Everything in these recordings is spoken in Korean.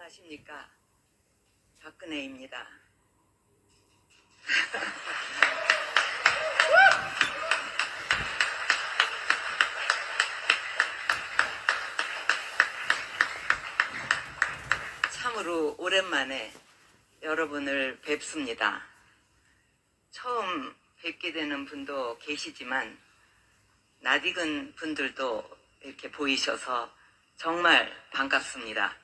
안녕하십니까. 박근혜입니다. 참으로 오랜만에 여러분을 뵙습니다. 처음 뵙게 되는 분도 계시지만 낯익은 분들도 이렇게 보이셔서 정말 반갑습니다.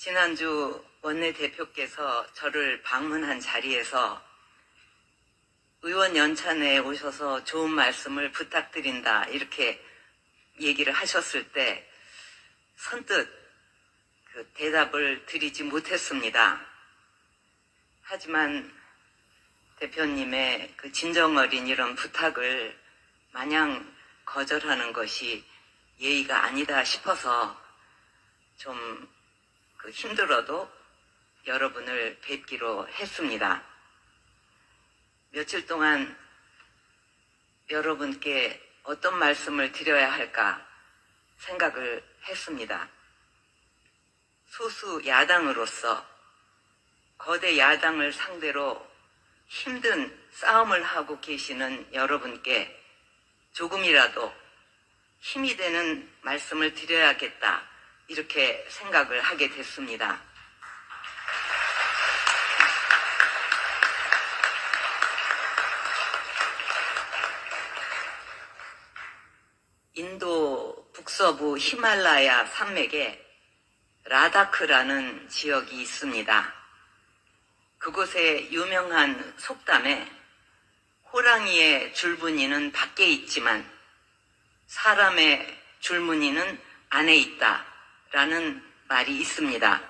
지난주 원내대표께서 저를 방문한 자리에서 의원 연찬회에 오셔서 좋은 말씀을 부탁드린다 이렇게 얘기를 하셨을 때 선뜻 대답을 드리지 못했습니다. 하지만 대표님의 진정어린 이런 부탁을 마냥 거절하는 것이 예의가 아니다 싶어서 좀 힘들어도 여러분을 뵙기로 했습니다. 며칠 동안 여러분께 어떤 말씀을 드려야 할까 생각을 했습니다. 소수 야당으로서 거대 야당을 상대로 힘든 싸움을 하고 계시는 여러분께 조금이라도 힘이 되는 말씀을 드려야겠다 이렇게 생각을 하게 됐습니다. 인도 북서부 히말라야 산맥에 라다크라는 지역이 있습니다. 그곳의 유명한 속담에 호랑이의 줄무늬는 밖에 있지만 사람의 줄무늬는 안에 있다 라는 말이 있습니다.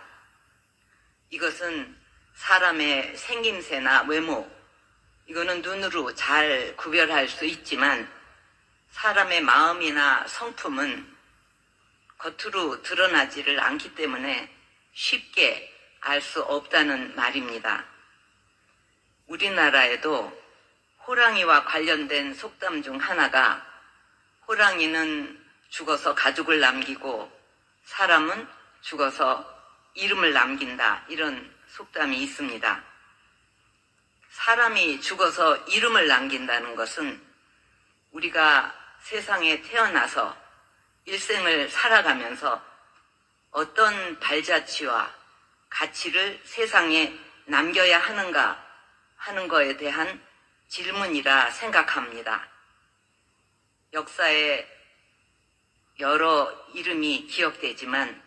이것은 사람의 생김새나 외모, 이거는 눈으로 잘 구별할 수 있지만 사람의 마음이나 성품은 겉으로 드러나지를 않기 때문에 쉽게 알 수 없다는 말입니다. 우리나라에도 호랑이와 관련된 속담 중 하나가 호랑이는 죽어서 가죽을 남기고 사람은 죽어서 이름을 남긴다 이런 속담이 있습니다. 사람이 죽어서 이름을 남긴다는 것은 우리가 세상에 태어나서 일생을 살아가면서 어떤 발자취와 가치를 세상에 남겨야 하는가 하는 것에 대한 질문이라 생각합니다. 역사에 여러 이름이 기억되지만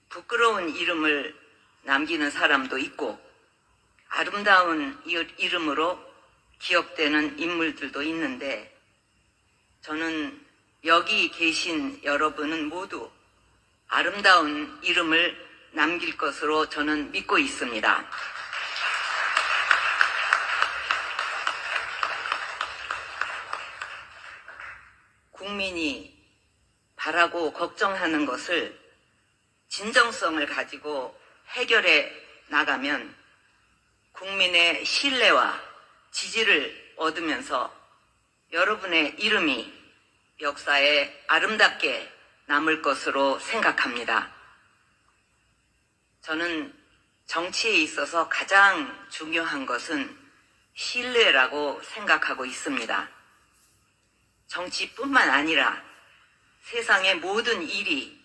부끄러운 이름을 남기는 사람도 있고 아름다운 이름으로 기억되는 인물들도 있는데 저는 여기 계신 여러분은 모두 아름다운 이름을 남길 것으로 저는 믿고 있습니다. 국민이 바라고 걱정하는 것을 진정성을 가지고 해결해 나가면 국민의 신뢰와 지지를 얻으면서 여러분의 이름이 역사에 아름답게 남을 것으로 생각합니다. 저는 정치에 있어서 가장 중요한 것은 신뢰라고 생각하고 있습니다. 정치뿐만 아니라 세상의 모든 일이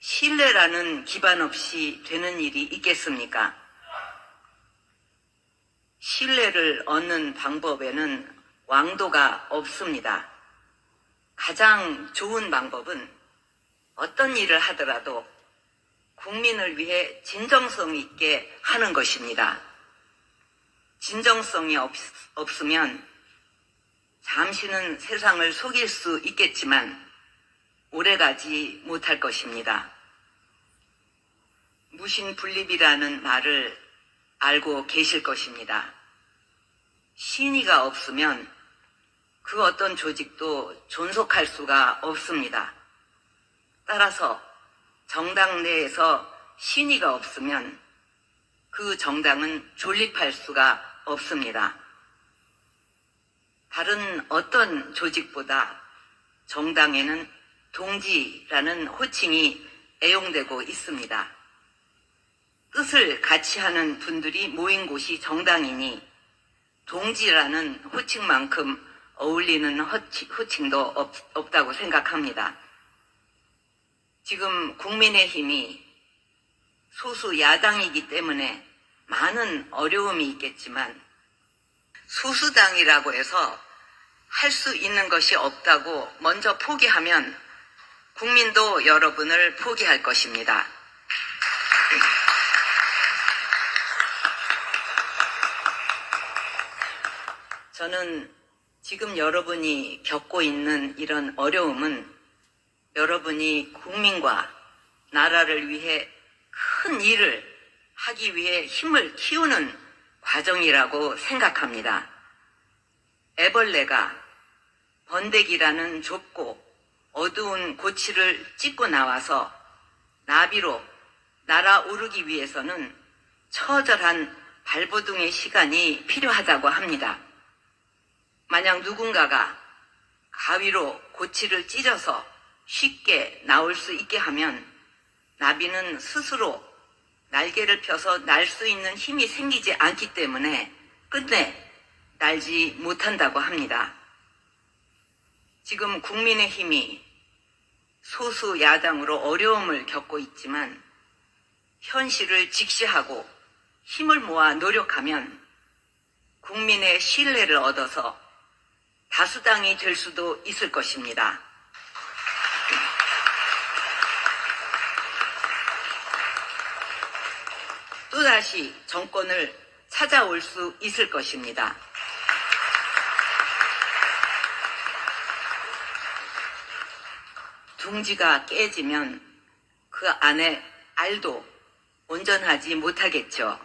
신뢰라는 기반 없이 되는 일이 있겠습니까? 신뢰를 얻는 방법에는 왕도가 없습니다. 가장 좋은 방법은 어떤 일을 하더라도 국민을 위해 진정성 있게 하는 것입니다. 진정성이 없으면 잠시는 세상을 속일 수 있겠지만 오래가지 못할 것입니다. 무신분립이라는 말을 알고 계실 것입니다. 신의가 없으면 그 어떤 조직도 존속할 수가 없습니다. 따라서 정당 내에서 신의가 없으면 그 정당은 존립할 수가 없습니다. 다른 어떤 조직보다 정당에는 동지라는 호칭이 애용되고 있습니다. 뜻을 같이 하는 분들이 모인 곳이 정당이니 동지라는 호칭만큼 어울리는 호칭도 없다고 생각합니다. 지금 국민의힘이 소수 야당이기 때문에 많은 어려움이 있겠지만 소수당이라고 해서 할 수 있는 것이 없다고 먼저 포기하면 국민도 여러분을 포기할 것입니다. 저는 지금 여러분이 겪고 있는 이런 어려움은 여러분이 국민과 나라를 위해 큰 일을 하기 위해 힘을 키우는 과정이라고 생각합니다. 애벌레가 번데기라는 좁고 어두운 고치를 찢고 나와서 나비로 날아오르기 위해서는 처절한 발버둥의 시간이 필요하다고 합니다. 만약 누군가가 가위로 고치를 찢어서 쉽게 나올 수 있게 하면 나비는 스스로 날개를 펴서 날 수 있는 힘이 생기지 않기 때문에 끝내 날지 못한다고 합니다. 지금 국민의힘이 소수 야당으로 어려움을 겪고 있지만 현실을 직시하고 힘을 모아 노력하면 국민의 신뢰를 얻어서 다수당이 될 수도 있을 것입니다. 또다시 정권을 찾아올 수 있을 것입니다. 둥지가 깨지면 그 안에 알도 온전하지 못하겠죠.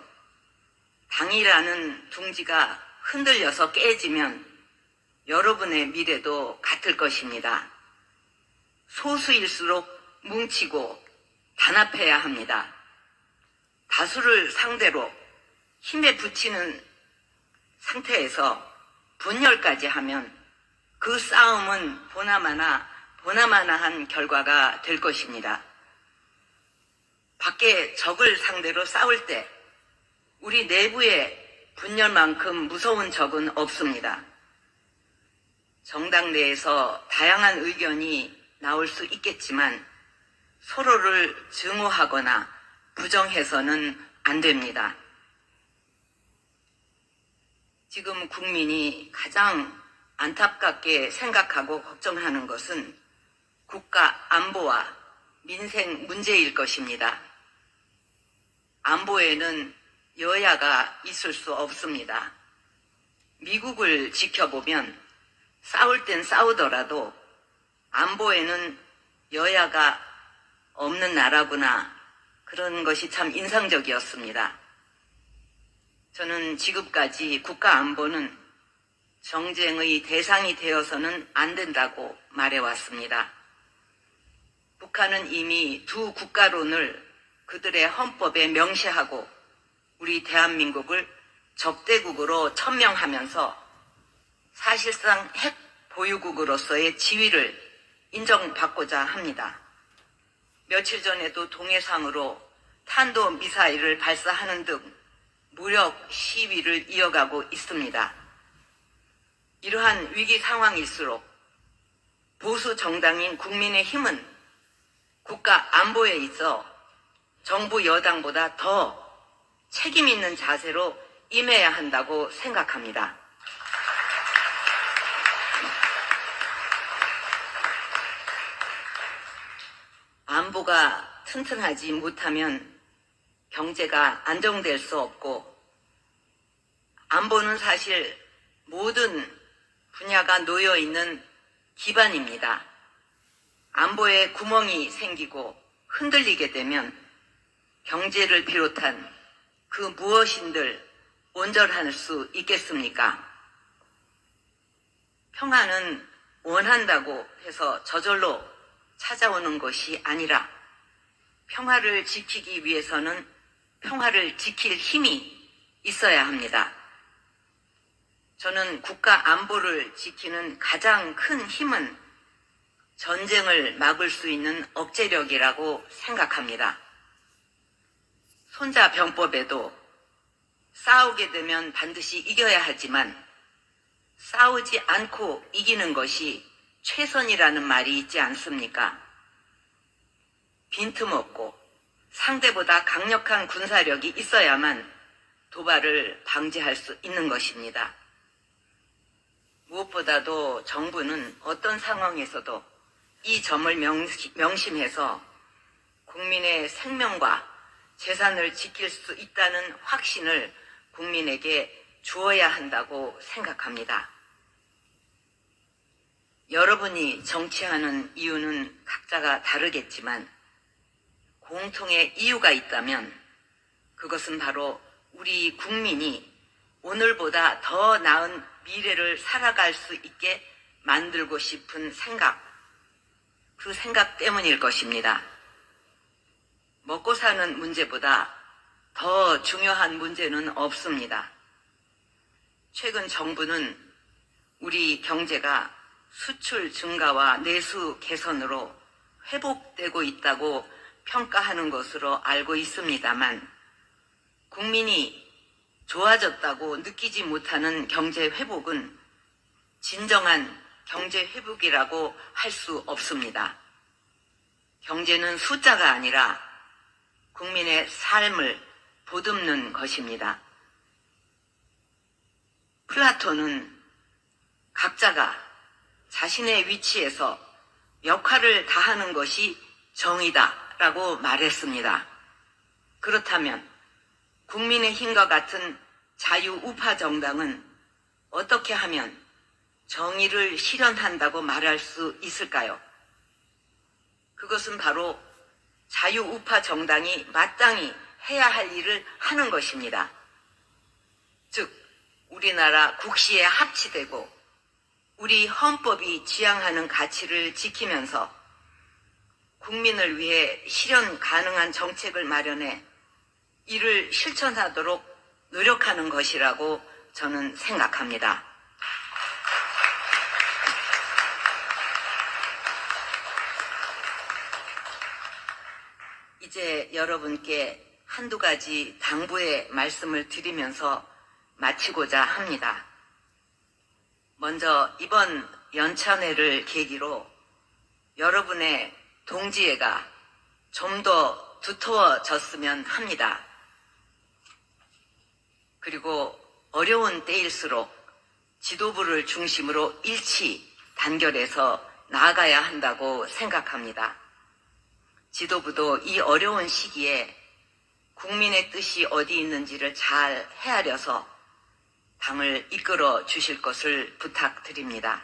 당이라는 둥지가 흔들려서 깨지면 여러분의 미래도 같을 것입니다. 소수일수록 뭉치고 단합해야 합니다. 다수를 상대로 힘에 부치는 상태에서 분열까지 하면 그 싸움은 보나마나한 결과가 될 것입니다. 밖에 적을 상대로 싸울 때 우리 내부의 분열만큼 무서운 적은 없습니다. 정당 내에서 다양한 의견이 나올 수 있겠지만 서로를 증오하거나 부정해서는 안 됩니다. 지금 국민이 가장 안타깝게 생각하고 걱정하는 것은 국가 안보와 민생 문제일 것입니다. 안보에는 여야가 있을 수 없습니다. 미국을 지켜보면 싸울 땐 싸우더라도 안보에는 여야가 없는 나라구나, 그런 것이 참 인상적이었습니다. 저는 지금까지 국가 안보는 정쟁의 대상이 되어서는 안 된다고 말해왔습니다. 북한은 이미 두 국가론을 그들의 헌법에 명시하고 우리 대한민국을 적대국으로 천명하면서 사실상 핵 보유국으로서의 지위를 인정받고자 합니다. 며칠 전에도 동해상으로 탄도미사일을 발사하는 등 무력 시위를 이어가고 있습니다. 이러한 위기 상황일수록 보수 정당인 국민의힘은 국가 안보에 있어 정부 여당보다 더 책임 있는 자세로 임해야 한다고 생각합니다. 안보가 튼튼하지 못하면 경제가 안정될 수 없고, 안보는 사실 모든 분야가 놓여 있는 기반입니다. 안보에 구멍이 생기고 흔들리게 되면 경제를 비롯한 그 무엇인들 온전할 수 있겠습니까? 평화는 원한다고 해서 저절로 찾아오는 것이 아니라 평화를 지키기 위해서는 평화를 지킬 힘이 있어야 합니다. 저는 국가 안보를 지키는 가장 큰 힘은 전쟁을 막을 수 있는 억제력이라고 생각합니다. 손자병법에도 싸우게 되면 반드시 이겨야 하지만 싸우지 않고 이기는 것이 최선이라는 말이 있지 않습니까? 빈틈없고 상대보다 강력한 군사력이 있어야만 도발을 방지할 수 있는 것입니다. 무엇보다도 정부는 어떤 상황에서도 이 점을 명심해서 국민의 생명과 재산을 지킬 수 있다는 확신을 국민에게 주어야 한다고 생각합니다. 여러분이 정치하는 이유는 각자가 다르겠지만 공통의 이유가 있다면 그것은 바로 우리 국민이 오늘보다 더 나은 미래를 살아갈 수 있게 만들고 싶은 생각, 그 생각 때문일 것입니다. 먹고 사는 문제보다 더 중요한 문제는 없습니다. 최근 정부는 우리 경제가 수출 증가와 내수 개선으로 회복되고 있다고 평가하는 것으로 알고 있습니다만 국민이 좋아졌다고 느끼지 못하는 경제 회복은 진정한 경제 회복이라고 할 수 없습니다. 경제는 숫자가 아니라 국민의 삶을 보듬는 것입니다. 플라톤은 각자가 자신의 위치에서 역할을 다하는 것이 정의다라고 말했습니다. 그렇다면 국민의힘과 같은 자유우파 정당은 어떻게 하면 정의를 실현한다고 말할 수 있을까요? 그것은 바로 자유우파 정당이 마땅히 해야 할 일을 하는 것입니다. 즉, 우리나라 국시에 합치되고 우리 헌법이 지향하는 가치를 지키면서 국민을 위해 실현 가능한 정책을 마련해 이를 실천하도록 노력하는 것이라고 저는 생각합니다. 이제 여러분께 한두 가지 당부의 말씀을 드리면서 마치고자 합니다. 먼저 이번 연찬회를 계기로 여러분의 동지애가 좀 더 두터워졌으면 합니다. 그리고 어려운 때일수록 지도부를 중심으로 일치 단결해서 나아가야 한다고 생각합니다. 지도부도 이 어려운 시기에 국민의 뜻이 어디 있는지를 잘 헤아려서 당을 이끌어 주실 것을 부탁드립니다.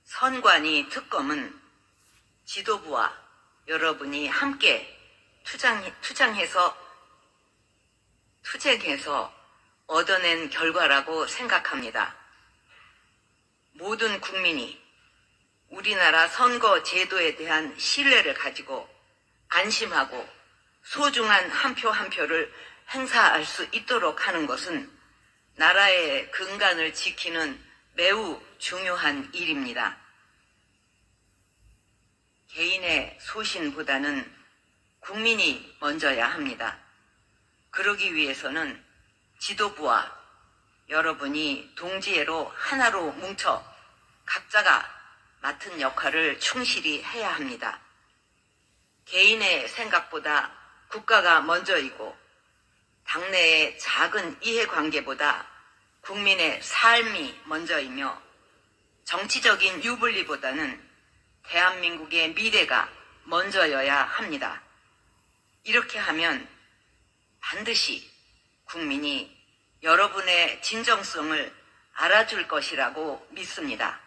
선관위 특검은 지도부와 여러분이 함께 투쟁해서 얻어낸 결과라고 생각합니다. 모든 국민이 우리나라 선거 제도에 대한 신뢰를 가지고 안심하고 소중한 한 표 한 표를 행사할 수 있도록 하는 것은 나라의 근간을 지키는 매우 중요한 일입니다. 개인의 소신보다는 국민이 먼저야 합니다. 그러기 위해서는 지도부와 여러분이 동지애로 하나로 뭉쳐 각자가 맡은 역할을 충실히 해야 합니다. 개인의 생각보다 국가가 먼저이고 당내의 작은 이해관계보다 국민의 삶이 먼저이며 정치적인 유불리보다는 대한민국의 미래가 먼저여야 합니다. 이렇게 하면 반드시 국민이 여러분의 진정성을 알아줄 것이라고 믿습니다.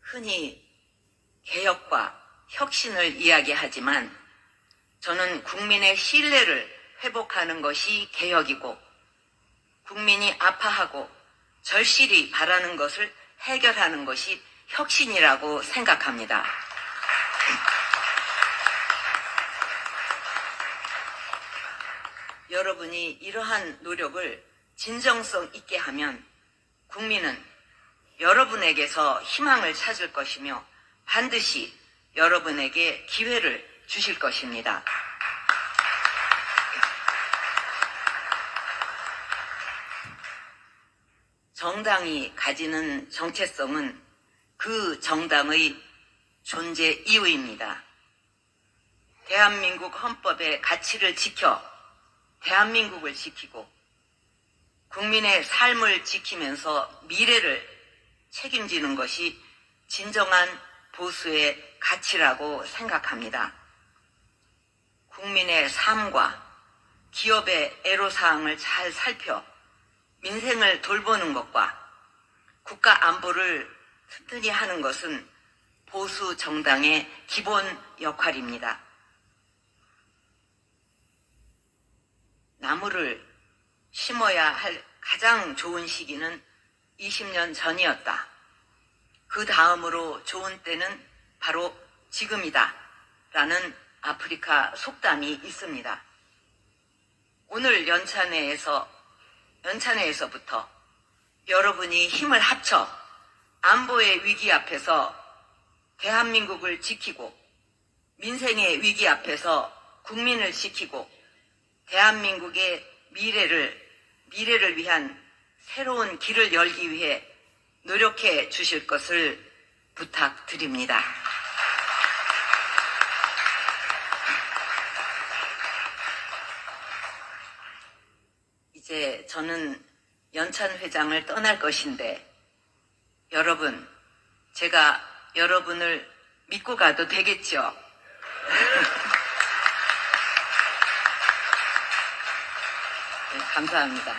흔히 개혁과 혁신을 이야기하지만 저는 국민의 신뢰를 회복하는 것이 개혁이고 국민이 아파하고 절실히 바라는 것을 해결하는 것이 혁신이라고 생각합니다. 여러분이 이러한 노력을 진정성 있게 하면 국민은 여러분에게서 희망을 찾을 것이며 반드시 여러분에게 기회를 주실 것입니다. 정당이 가지는 정체성은 그 정당의 존재 이유입니다. 대한민국 헌법의 가치를 지켜 대한민국을 지키고 국민의 삶을 지키면서 미래를 책임지는 것이 진정한 보수의 가치라고 생각합니다. 국민의 삶과 기업의 애로사항을 잘 살펴 민생을 돌보는 것과 국가 안보를 튼튼히 하는 것은 보수 정당의 기본 역할입니다. 나무를 심어야 할 가장 좋은 시기는 20년 전이었다. 그 다음으로 좋은 때는 바로 지금이다. 라는 아프리카 속담이 있습니다. 오늘 연찬회에서부터 여러분이 힘을 합쳐 안보의 위기 앞에서 대한민국을 지키고 민생의 위기 앞에서 국민을 지키고 대한민국의 미래를 위한 새로운 길을 열기 위해 노력해 주실 것을 부탁드립니다. 이제 저는 연찬 회장을 떠날 것인데 여러분, 제가 여러분을 믿고 가도 되겠죠? 네, 감사합니다.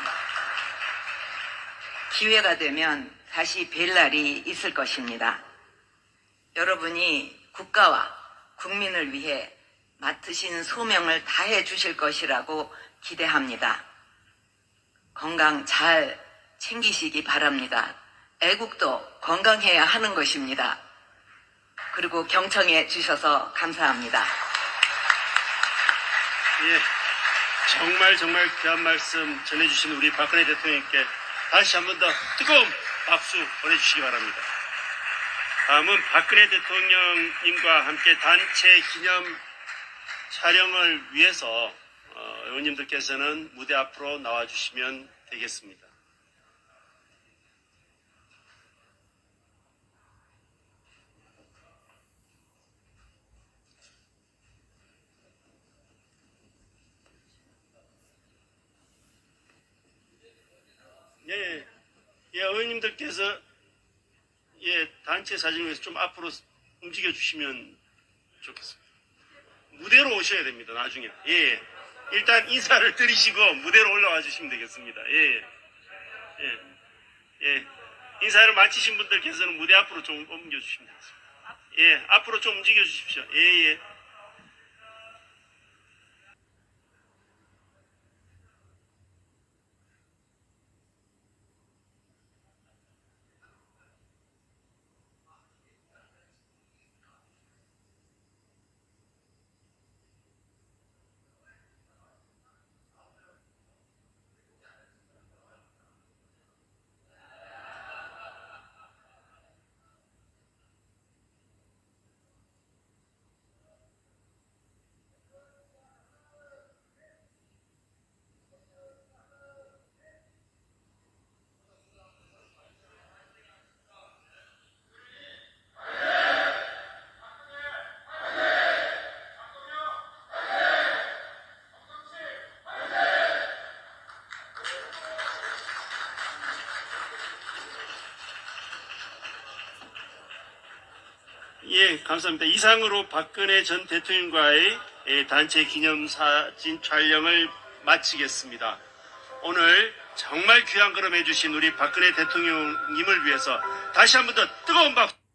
기회가 되면 다시 뵐 날이 있을 것입니다. 여러분이 국가와 국민을 위해 맡으신 소명을 다해 주실 것이라고 기대합니다. 건강 잘 챙기시기 바랍니다. 애국도 건강해야 하는 것입니다. 그리고 경청해 주셔서 감사합니다. 예, 정말 귀한 말씀 전해주신 우리 박근혜 대통령께 다시 한 번 더 뜨거운 박수 보내주시기 바랍니다. 다음은 박근혜 대통령님과 함께 단체 기념 촬영을 위해서 의원님들께서는 무대 앞으로 나와주시면 되겠습니다. 예, 의원님들께서 단체 사진을 위해서 좀 앞으로 움직여 주시면 좋겠습니다. 무대로 오셔야 됩니다. 나중에. 일단 인사를 드리시고 무대로 올라와 주시면 되겠습니다. 인사를 마치신 분들께서는 무대 앞으로 좀 옮겨 주시면 되겠습니다. 앞으로 좀 움직여 주십시오. 감사합니다. 이상으로 박근혜 전 대통령과의 단체 기념사진 촬영을 마치겠습니다. 오늘 정말 귀한 걸음 해주신 우리 박근혜 대통령님을 위해서 다시 한 번 더 뜨거운 박수